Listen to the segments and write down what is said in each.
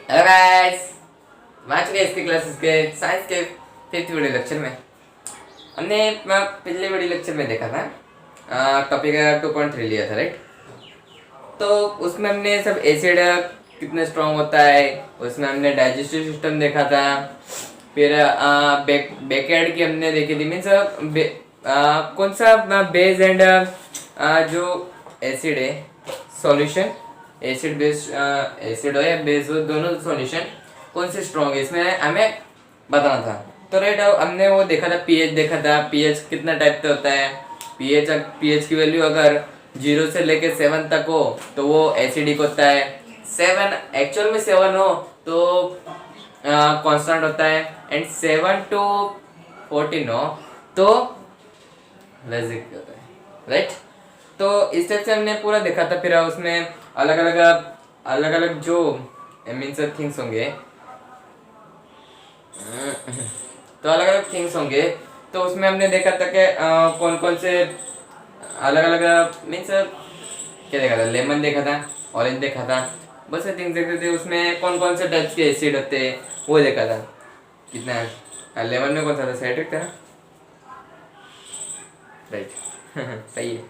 Hello guys, मैं चुके इसके क्लासेस के साइंस के फिफ्थ वीडियो लेक्चर में। हमने पिछले वीडियो लेक्चर में देखा था टॉपिक 2.3 लिया था, राइट। तो उसमें हमने सब एसिड कितने स्ट्रॉन्ग होता है, उसमें हमने डाइजेस्टिव सिस्टम देखा था। फिर बैकएंड की हमने देखी थी, मीन्स कौन सा बेस एंड जो एसिड है सॉल्यूशन, एसिड बेस एसिड हो या बेस हो, दोनों सॉल्यूशन कौन से स्ट्रॉन्ग है इसमें हमें बताना था। तो राइट, हमने वो देखा था, पीएच देखा था। पीएच कितना टाइप का होता है, पीएच पीएच की वैल्यू अगर 0 से लेके 7 तक हो तो वो एसिडिक होता है। 7 एक्चुअल में 7 हो तो कांस्टेंट होता है, एंड 7 to 14 हो तो बेसिक होता है, राइट। तो इस टाइप से हमने पूरा देखा था। फिर उसमें अलग अलग जो मीन्स थिंग्स होंगे, तो अलग अलग थिंग्स होंगे। तो उसमें हमने देखा था कि कौन कौन से अलग अलग मीन्स क्या देखा था, लेमन देखा था, ऑरेंज देखा था, बस ये थिंग्स देखते थे। उसमें कौन कौन से टाइप्स के एसिड होते हैं वो देखा था। कितना लेमन में कौन सा था, साइट्रिक था ना, राइट। सही है।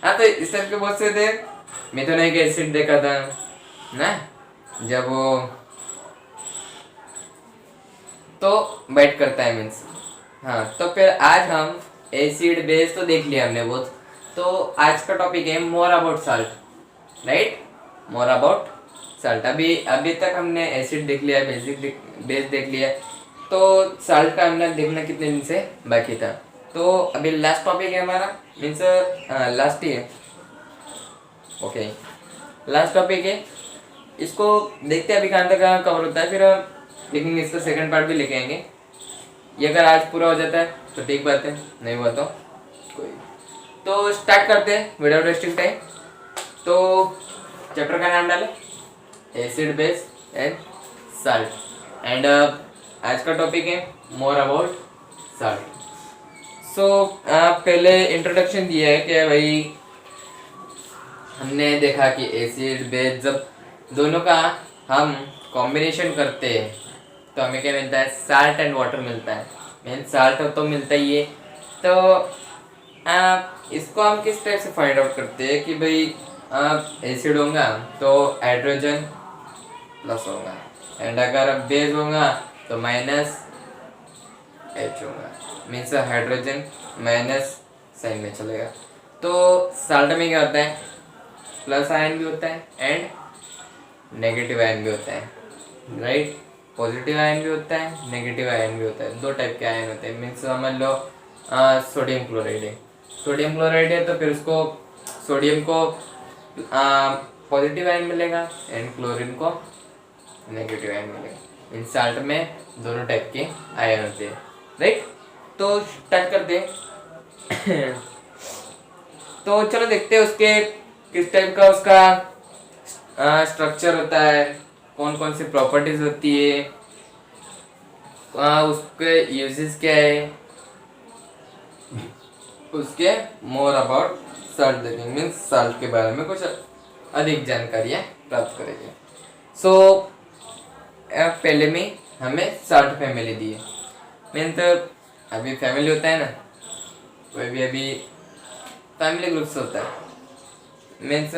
हाँ, तो इस टाइप के बहुत से थे। मिथेनोइक एसिड देखा था ना, जब वो तो बैट करता है मीन्स। हाँ, तो फिर आज हम एसिड बेस तो देख लिया हमने बहुत। तो आज का टॉपिक है more about salt, right. More about salt. अभी अभी तक हमने एसिड देख लिया, बेस देख लिया। तो साल्ट का हमने देखना कितने दिन से बाकी था। तो अभी लास्ट टॉपिक है हमारा, मीन्स लास्ट ही है, ओके। लास्ट टॉपिक है, इसको देखते हैं अभी कहाँ तक कवर होता है, फिर देखेंगे इसका सेकंड पार्ट भी लेके आएंगे। ये अगर आज पूरा हो जाता है तो ठीक बात है, नहीं हुआ तो कोई। तो स्टार्ट करते हैं विदाउट वेस्टिंग टाइम। तो चैप्टर का नाम डालें acid base and salt, and आज का टॉपिक है मोर अबाउट साल्ट। सो पहले इंट्रोडक्शन दिया है कि भाई हमने देखा कि एसिड बेस जब दोनों का हम कॉम्बिनेशन करते हैं तो हमें क्या मिलता है, साल्ट एंड वाटर मिलता है। मीन साल्ट तो मिलता ही है। तो इसको हम किस टाइप से फाइंड आउट करते हैं कि भाई एसिड होगा तो हाइड्रोजन प्लस होगा, एंड अगर बेस होगा तो माइनस एच होगा, मीन्स हाइड्रोजन माइनस साइन में चलेगा। तो साल्ट में क्या होता है, प्लस आयन भी होता है एंड नेगेटिव आयन भी होता है, राइट। पॉजिटिव आयन भी होता है, नेगेटिव आयन भी होता है, दो टाइप के आयन होते हैं। मीन्स समझ लो सोडियम क्लोराइड है, सोडियम क्लोराइड है तो फिर उसको सोडियम को पॉजिटिव आयन मिलेगा एंड क्लोरीन को नेगेटिव आयन मिलेगा। इन साल्ट में दोनों टाइप के आयन होते हैं, राइट। तो स्टार्ट करते हैं। तो चलो देखते हैं उसके किस टाइप का उसका स्ट्रक्चर होता है, कौन कौन सी प्रॉपर्टीज होती है, उसके यूजेस क्या है, उसके मोर अबाउट साल्ट देखेंगे, मीन्स साल्ट के बारे में कुछ अधिक जानकारियाँ प्राप्त करेंगे। सो पहले में हमें साल्ट फैमिली दी है। मीन तो अभी फैमिली होता है ना, कोई भी अभी फैमिली ग्रुप्स होता है। मीन्स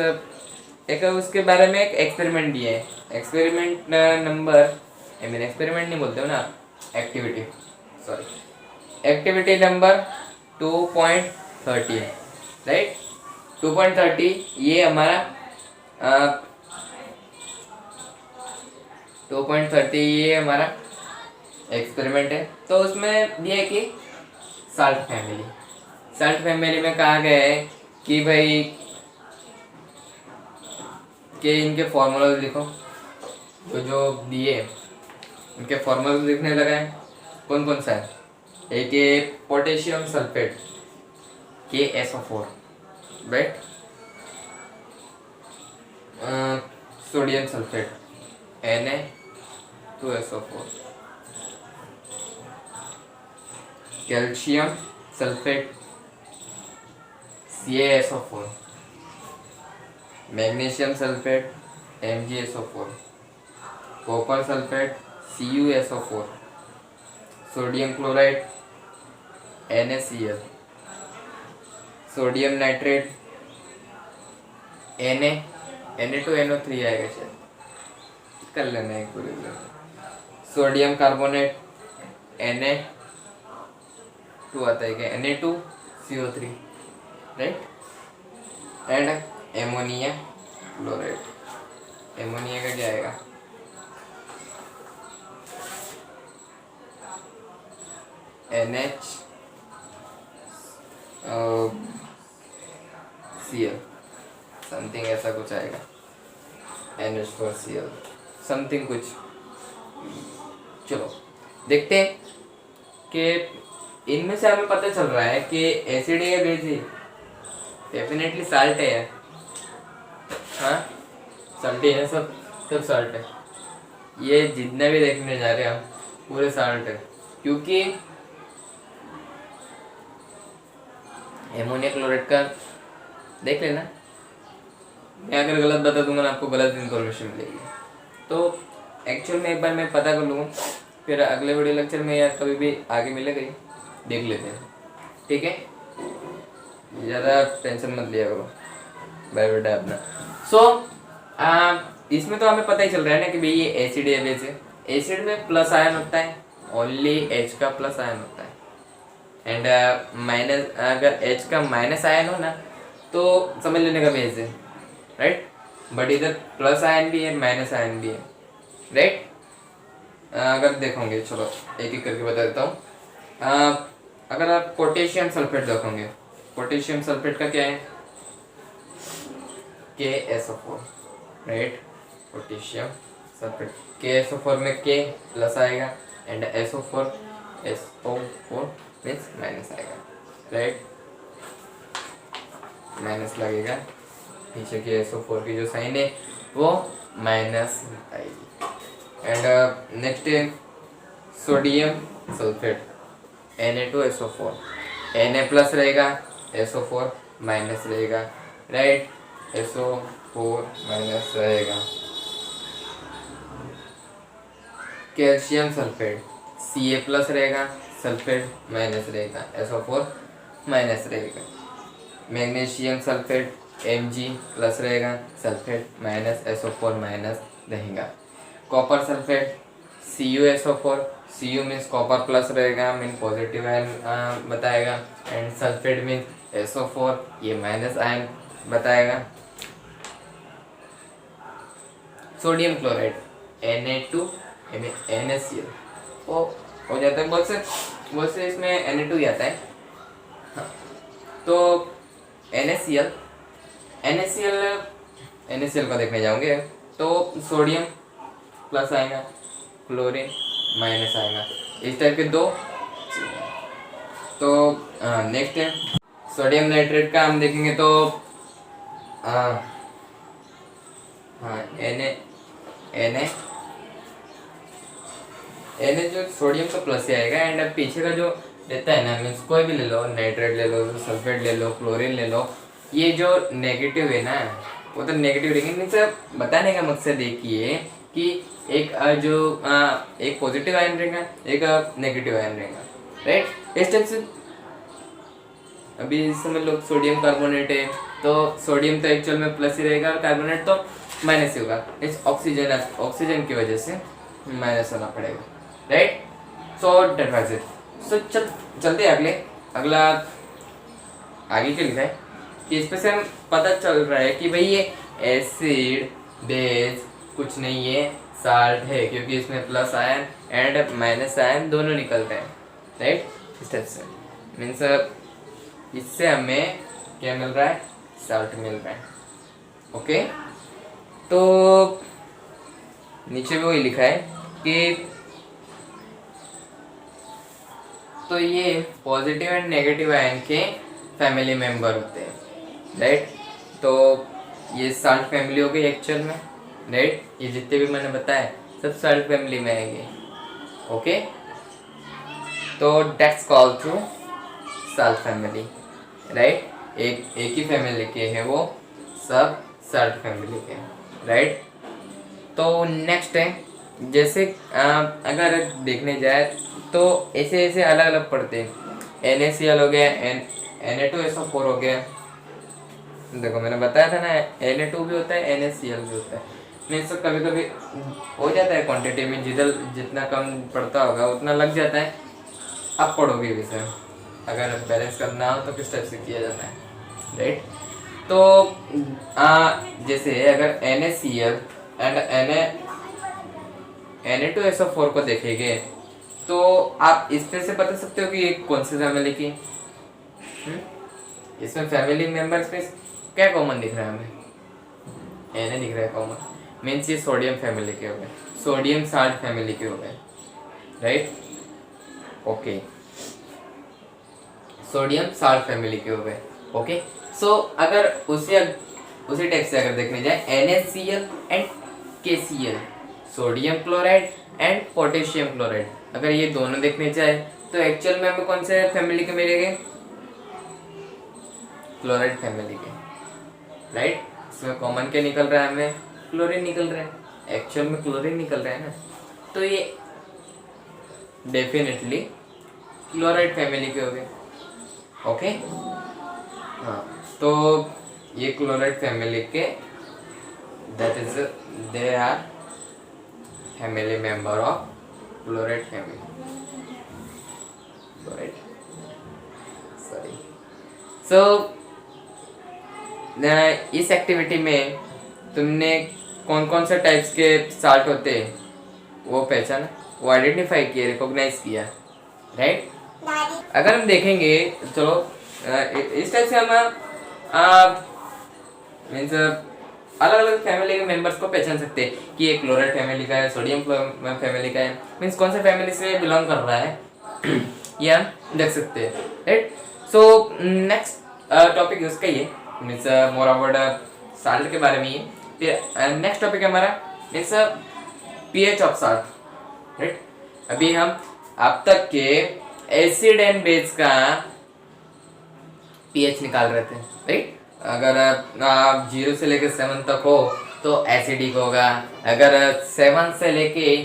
एक उसके बारे में एक एक्सपेरिमेंट दिया है, experiment number, I mean experiment नहीं बोलते हो ना, activity, sorry, activity number 2.30, right. 2.30 ये हमारा 2.30 ये हमारा एक्सपेरिमेंट है। तो उसमें दिया है कि साल्ट फैमिली में कहा गया है कि भाई के इनके फॉर्मूलाज लिखो, तो जो दिए इनके फॉर्मूलाज लिखने लगा है। कौन कौन सा है, एक है potassium sulphate KSO4, right. Sodium sulphate Na2SO4, calcium sulphate CaSO4, magnesium sulphate MgSO4, copper sulphate CuSO4, sodium chloride NaCl, sodium nitrate Na2NO3 आएगा शायद, कर लेना एक पूरे, सोडियम कार्बोनेट Na2 आता है क्या, Na2CO3, right, and ammonia chloride, ammonia का क्या आएगा, NHCl समथिंग ऐसा कुछ आएगा, NH4Cl समथिंग कुछ। चलो देखते हैं कि इनमें से हमें पता चल रहा है कि एसिड है बेस है, डेफिनेटली साल्ट है यार, हाँ साल्ट है, सब सब साल्ट है, ये जितने भी देखने जा रहे हैं हम पूरे साल्ट है, क्योंकि एमोनिया क्लोराइड का देख लेना, मैं अगर गलत बता दूंगा ना आपको गलत इन्फॉर्मेशन मिलेगी, तो एक्चुअल में एक बार मैं पता कर लूँगा, फिर अगले वीडियो लेक्चर में या कभी भी आगे मिलेगा ही देख लेते हैं, ठीक है, ज़्यादा टेंशन मत लिया करो, बाय बेटा अपना। इसमें तो हमें पता ही चल रहा है ना कि भाई ये एसिड है बेस है, एसिड में प्लस आयन होता है, ओनली H का प्लस आयन होता है, एंड माइनस, अगर H का माइनस आयन हो ना तो समझ लेने का बेस है, राइट, बट इधर प्लस आयन भी है माइनस आयन भी है, राइट। अगर देखोगे, चलो एक एक करके बता देता हूँ, अगर आप पोटेशियम सल्फेट देखोगे, पोटेशियम सल्फेट का क्या है, KSO4, right, potassium sulphate KSO4 में K प्लस आएगा एंड SO4 मीन्स माइनस आएगा, राइट, माइनस लगेगा, पीछे के SO4 की जो साइन है वो माइनस आएगी, एंड नेक्स्ट है sodium sulphate Na2SO4, Na plus रहेगा, SO4 माइनस रहेगा, राइट, SO4 माइनस रहेगा, कैल्शियम सल्फेट Ca प्लस रहेगा, सल्फेट माइनस रहेगा, SO4 माइनस रहेगा, मैग्नीशियम सल्फेट Mg प्लस रहेगा, सल्फेट माइनस, SO4 माइनस रहेगा, copper sulphate CuSO4, Cu means copper plus रहेगा, mean positive ion बताएगा, and sulphate means SO4 ये minus ion बताएगा, sodium chloride Na2NaCl वो हो जाता है, बहुत से इसमें Na2 ही आता है, हाँ, तो NaCl का देखने जाओगे तो सोडियम प्लस आएगा, क्लोरीन माइनस आएगा, इस टाइप के दो। तो नेक्स्ट है सोडियम नाइट्रेट का हम देखेंगे तो हाँ Na जो सोडियम का प्लस ही आएगा, एंड पीछे का जो रहता है ना, मीन्स कोई भी ले लो, नाइट्रेट ले लो, सल्फेट ले लो, क्लोरीन ले लो, ये जो नेगेटिव है ना वो तो नेगेटिव रहेंगे, मीन्स बताने का मकसद एक ही है कि एक एक पॉजिटिव आयन रहेगा, एक नेगेटिव आयन रहेगा, राइट, इस टाइप से। अभी समझ लो सोडियम कार्बोनेट है तो सोडियम तो एक्चुअल में प्लस ही रहेगा और कार्बोनेट तो माइनस ही होगा, इस ऑक्सीजन की वजह से माइनस होना पड़ेगा, right, so that was it. So चलते अगला आगे क्या लिखा है कि इसमें से हम पता चल रहा है कि भाई ये एसिड बेस कुछ नहीं है, साल्ट है, क्योंकि इसमें plus ion and minus ion दोनों निकलते हैं, राइट, इस टाइप से, मीन्स इससे हमें क्या मिल रहा है, साल्ट मिल रहा है, ओके। तो नीचे भी वही लिखा है कि तो ये पॉजिटिव एंड नेगेटिव आयन के फैमिली मेंबर होते हैं, राइट, तो ये साल्ट फैमिली हो गई एक्चुअल में, राइट, ये जितने भी मैंने बताया सब साल्ट फैमिली में आएंगे, ओके। तो that's called to salt family, right, एक ही फैमिली के हैं वो सब साल्ट फैमिली के, राइट। तो नेक्स्ट है जैसे अगर देखने जाए तो ऐसे ऐसे अलग अलग पढ़ते हैं। NaCl हो गया, Na2SO4 हो गया। देखो मैंने बताया था ना, Na2 भी होता है, NaCl भी होता है। मीन्स तो कभी कभी हो जाता है क्वांटिटी में, जितना कम पड़ता होगा उतना लग जाता है। अब पढ़ोगे विषय, अगर बैलेंस करना हो तो किस टाइप से किया जाता है, राइट। तो जैसे अगर NaCl एंड Na2SO4 को देखेंगे तो आप इसमें से बता सकते हो कि ये कौन सी फैमिली की। इसमें फैमिली मेंबर्स में क्या कॉमन दिख रहा है हमें? Na दिख रहा है कॉमन, मीन्स ये सोडियम फैमिली के हो गए, सोडियम साल्ट फैमिली के हो गए, right. Okay, sodium salt family के हो गए। ओके, सो अगर उसी टाइप से अगर देखने जाए NaCl and KCl, sodium chloride and potassium chloride, अगर ये दोनों देखने जाए तो एक्चुअल में हमें कौन से फैमिली के मिलेंगे? क्लोराइड फैमिली के, राइट। इसमें कॉमन क्या निकल रहा है हमें? क्लोरीन निकल रहा है, एक्चुअल में क्लोरीन निकल रहा है ना, तो ये डेफिनेटली क्लोराइड फैमिली के हो गए। ओके, हाँ, तो ये क्लोराइड फैमिली के, that is they are family member of chloride family, chloride, sorry. So इस एक्टिविटी में तुमने कौन कौन से टाइप्स के साल्ट होते हैं वो पहचाना, वो आइडेंटिफाई किया, रिकॉग्नाइज किया, राइट। अगर हम देखेंगे, चलो इस टाइप से हम मीन्स अलग अलग फैमिली के मेंबर्स को पहचान सकते हैं कि ये क्लोराइड फैमिली का है, सोडियम फैमिली का है, मीन्स कौन से फैमिली से बिलोंग कर रहा है ये हम देख सकते हैं, राइट। सो नेक्स्ट टॉपिक उसका ही है, मीन्स मोर अबाउट साल्ट के बारे में ही। फिर नेक्स्ट टॉपिक हमारा means pH of salt, right. अभी हम अब तक के एसिड एंड बेस का pH निकाल रहे थे, राइट। अगर आप 0 से लेकर 7 तक हो तो एसिडिक होगा, अगर 7 से लेके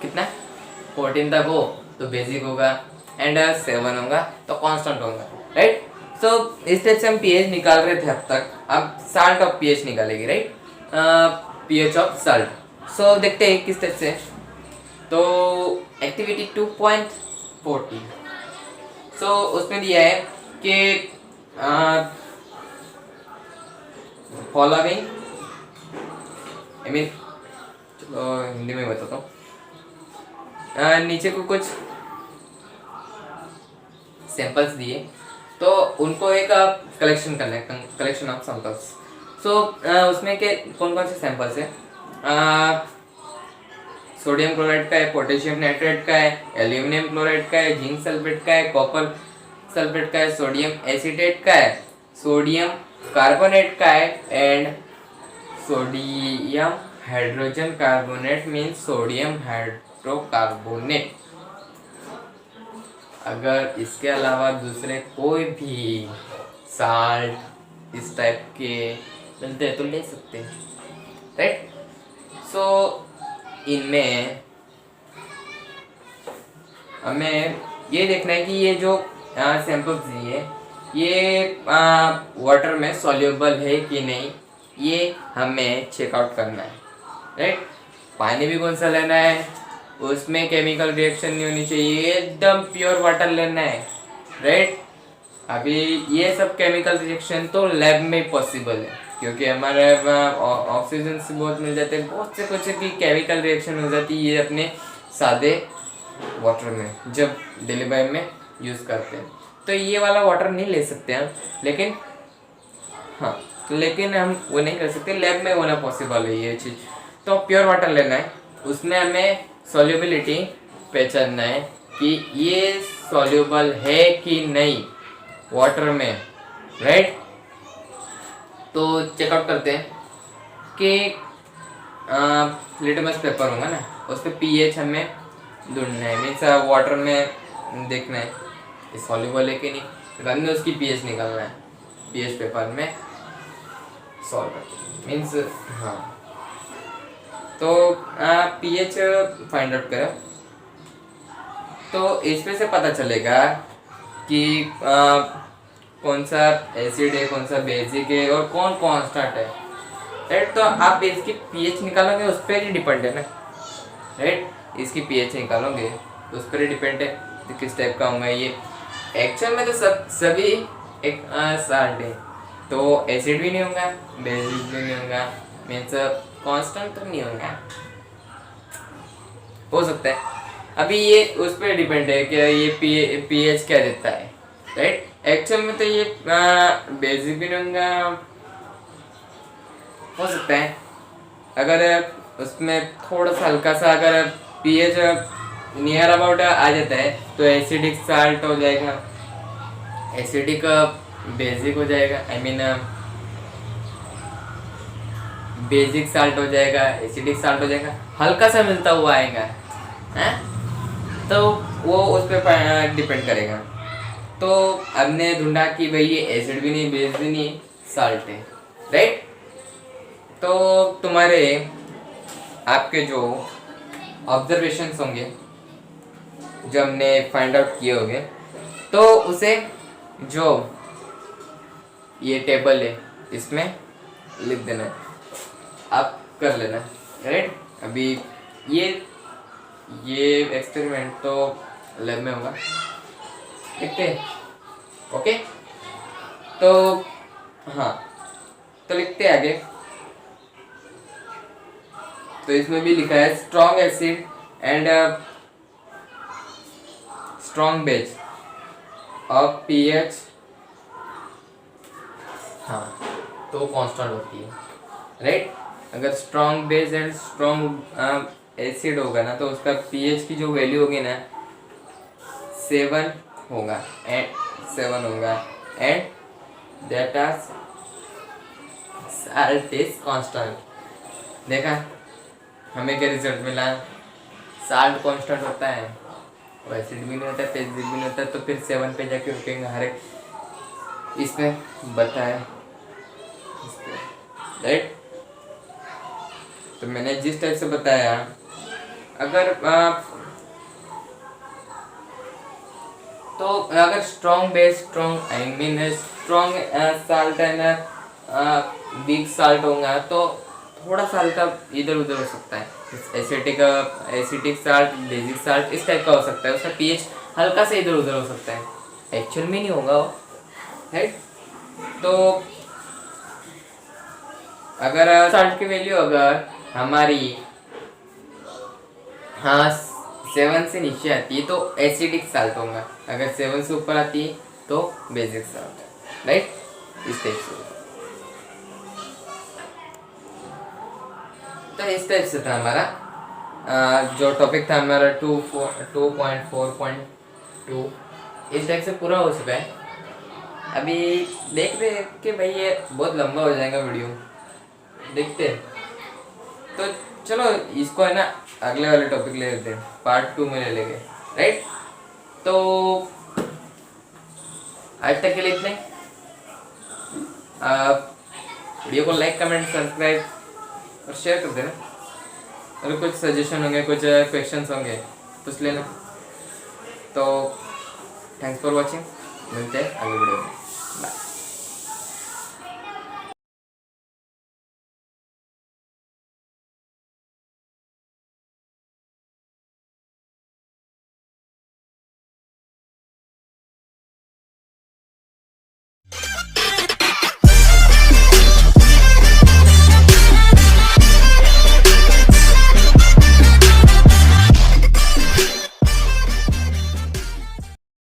कितना 14 तक हो तो बेसिक होगा, एंड 7 होगा तो कांस्टेंट होगा, राइट। सो इस टाइप से हम pH निकाल रहे थे अब तक, अब साल्ट ऑफ pH निकालेंगे, right. pH of salt. So देखते हैं किस टाइप से। तो एक्टिविटी 2.40, सो उसमें दिया है कि फॉलोइंग, आई मीन चलो हिंदी में बताता हूँ। नीचे को कुछ सैंपल्स दिए तो उनको एक कलेक्शन करना है, कलेक्शन ऑफ सैंपल्स। सो उसमें के कौन कौन से सैंपल्स है? सोडियम क्लोराइड का है, पोटेशियम नाइट्रेट का है, एल्यूमिनियम क्लोराइड का है, जिंक सल्फेट का है, कॉपर सल्फेट का है, सोडियम एसीटेट का है, सोडियम कार्बोनेट का है, and sodium hydrogen carbonate means sodium hydrocarbonate. अगर इसके अलावा दूसरे कोई भी साल्ट इस टाइप के मिलते हैं तो ले सकते हैं, राइट। सो इनमें हमें ये देखना है कि ये जो सैंपल्स दिए ये वाटर में सॉल्युबल है कि नहीं, ये हमें चेकआउट करना है, राइट। पानी भी कौन सा लेना है, उसमें केमिकल रिएक्शन नहीं होनी चाहिए, एकदम प्योर वाटर लेना है, राइट। अभी ये सब केमिकल रिएक्शन तो लैब में पॉसिबल है क्योंकि हमारे ऑक्सीजन से बहुत मिल जाते हैं, बहुत से कुछ की केमिकल रिएक्शन हो जाती है ये अपने सादे वाटर में जब डेली लाइफ में यूज़ करते हैं। तो ये वाला वाटर नहीं ले सकते हम, लेकिन हाँ, लेकिन हम वो नहीं कर सकते, लैब में होना पॉसिबल है ये चीज़। तो प्योर वाटर लेना है, उसमें हमें सॉल्युबिलिटी पहचानना है कि ये सॉल्युबल है कि नहीं वाटर में, राइट। तो चेकआउट करते हैं कि लिटमस पेपर होगा ना, उस पर pH हमें ढूंढना है, मीन्स वाटर में देखना है कि सॉल्युबल है कि नहीं, बाद में उसकी pH निकालना है, pH पेपर में सॉल्व मीन्स हाँ। तो पीएच फाइंड आउट करो, तो इसमें से पता चलेगा कि कौन सा एसिड है, कौन सा बेसिक है और कौन कांस्टेंट है, राइट। तो आप इसकी पीएच निकालोगे उस पर ही डिपेंड है ना, राइट। इसकी पीएच निकालोगे तो उस पर ही डिपेंड है कि किस टाइप का होगा ये। एक्चुअल में तो सभी एक साल्ट है, तो एसिड भी नहीं होगा, बेसिक भी नहीं होगा, मीन्स कांस्टेंट तो नहीं होगा, हो सकता है। अभी ये उस पर डिपेंड है कि ये पीएच क्या देता है, राइट। एक्चुअल में तो ये बेसिक भी नहीं होगा, हो सकता है। अगर उसमें थोड़ा सा हल्का सा अगर पीएच नियर अबाउट आ जाता है तो एसिडिक साल्ट हो जाएगा, एसिडिक बेसिक हो जाएगा, आई मीन बेसिक साल्ट हो जाएगा, एसिडिक साल्ट हो जाएगा, हल्का सा मिलता हुआ आएगा है, तो वो उस पर डिपेंड करेगा। तो हमने ढूंढा कि भाई ये एसिड भी नहीं, बेस भी नहीं, साल्ट है, राइट। तो तुम्हारे आपके जो ऑब्जर्वेशंस होंगे, जो हमने फाइंड आउट किए होंगे, तो उसे जो ये टेबल है इसमें लिख देना है, आप कर लेना, राइट। अभी ये एक्सपेरिमेंट तो लैब में होगा, ठीक है, ओके। तो हाँ, तो लिखते हैं आगे। तो इसमें भी लिखा है strong acid and strong base of pH, हाँ, तो कांस्टेंट होती है, राइट। अगर strong base and strong acid होगा ना, तो उसका पीएच की जो वैल्यू होगी ना 7 होगा, and that are salt is constant. देखा हमें क्या रिजल्ट मिला, साल्ट कांस्टेंट होता है, और एसिड भी नहीं होता, बेसिक भी नहीं होता, तो फिर 7 पे जाके रुकेंगे हर एक, इसमें बताया, राइट। तो मैंने जिस टाइप से बताया, अगर तो अगर strong base, strong I mean strong salt and weak salt होगा, तो थोड़ा सा हल्का इधर उधर हो सकता है, एसिटिक साल्ट, बेसिक साल्ट, इस टाइप का हो सकता है, उसका पीएच हल्का से इधर उधर हो सकता है, एक्चुअल में नहीं होगा वो, राइट। तो अगर साल्ट की वैल्यू अगर हमारी 7 से नीचे आती है तो एसिडिक साल्ट होगा, अगर 7 से ऊपर आती है तो बेसिक साल्ट, राइट। इस टाइप से, तो इस टाइप से था हमारा जो टॉपिक था हमारा 2.4.2, इस टाइप से पूरा हो चुका है। अभी देख रहे हैं कि भाई ये बहुत लंबा हो जाएगा वीडियो, देखते हैं। तो चलो इसको है ना अगले वाले टॉपिक ले लेते हैं, पार्ट 2 में ले लेंगे, राइट। तो आज तक के लिए इतने। वीडियो को लाइक, कमेंट, सब्सक्राइब और शेयर कर देना। अगर कुछ सजेशन होंगे, कुछ क्वेश्चंस होंगे पूछ लेना। तो थैंक्स फॉर वॉचिंग, मिलते हैं अगले वीडियो में, बाय।